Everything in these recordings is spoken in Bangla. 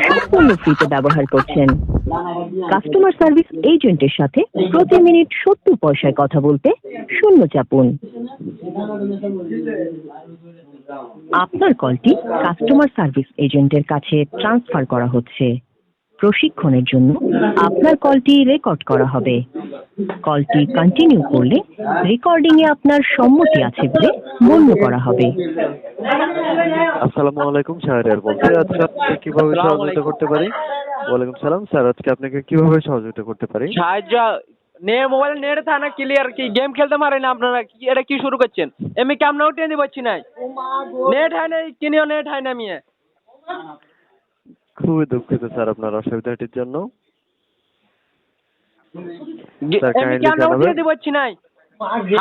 সম্পূর্ণ ফ্রিতে ব্যবহার করছেন। কাস্টমার সার্ভিস এজেন্টের সাথে প্রতি মিনিট 70 পয়সায় কথা বলতে শূন্য চাপুন। আপনার কলটি কাস্টমার সার্ভিস এজেন্টের কাছে ট্রান্সফার করা হচ্ছে। প্রশিক্ষণের জন্য আপনার কলটি রেকর্ড করা হবে। কলটি কন্টিনিউ করলে রেকর্ডিং এ আপনার সম্মতি আছে বলে গণ্য করা হবে। আসসালামু আলাইকুম, শাহরিয়ার বলছি। আজকে আপনাকে কিভাবে সহযোগিতা করতে পারি? ওয়ালাইকুম সালাম স্যার, আজকে আপনাকে কিভাবে সহযোগিতা করতে পারি? সাহায্য মোবাইল নেট থাকে না ক্লিয়ার, কি গেম খেলতে পারেন আপনারা? কি এটা কি শুরু করছেন? এমনি কেমন টেনে পাচ্ছি নাই, নেট হয় না, কিনেও নেট হয় না। মিয়া খুবই দুঃখিত স্যার আপনার অসুবিধাটির জন্য। স্যার এমনি কাইন্ডলি কেমন জানাবেন। টেনে পাচ্ছি নাই,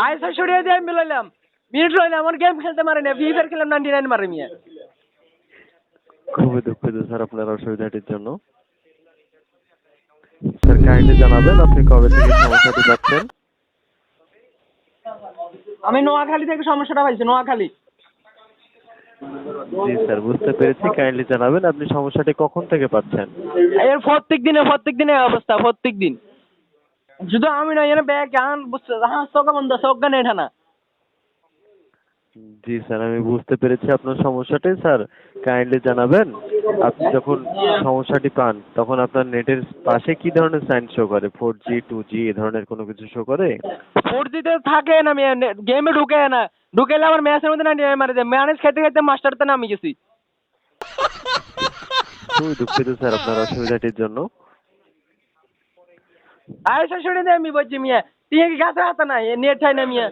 আইসা সরিয়ে দিয়ে আমি লইলাম মিনিট লইলাম, আমার গেম খেলতে পারে না, ফ্রি ফায়ার খেলাম 99 মারে। মিয়া খুবই দুঃখিত স্যার আপনার অসুবিধাটির জন্য। স্যার কাইন্ডলি জানাবেন আপনি কবে থেকে সমস্যাটি পাচ্ছেন? আমি নোয়াখালী থেকে সমস্যাটা পাইছি, নোয়াখালী। জি স্যার, বুঝতে পেরেছি। কাইন্ডলি জানাবেন আপনি সমস্যাটি কখন থেকে পাচ্ছেন? এর প্রত্যেক দিনে অবস্থা, প্রত্যেক দিন। শুধু আমি না, এখানে ব্যাগ গান বুঝতে চোখা বন্ধ, চোখা নেই ঠানা। জি স্যার, আমি বুঝতে পেরেছি আপনার সমস্যাটি। স্যার কাইন্ডলি জানাবেন আপনি যখন সমস্যাটি পান তখন আপনার নেটের পাশে কি ধরনের সাইন শো করে? 4G 2G এ ধরনের কোনো কিছু শো করে? 4G তে থাকে না, গেমে ঢুকে না, ঢুকেলে আমার ম্যাচের মধ্যে 99 মারে দেয়। ম্যানেজ খেতে খেতে মাস্টারতে নামি গেছি। খুবই দুঃখিত স্যার আপনার অসুবিধাটির জন্য। আয়সা শুনে দেয় আমি বলছি। মিয়া তুই কি গাছে হাতে নাই, নেট হয় না। মিয়া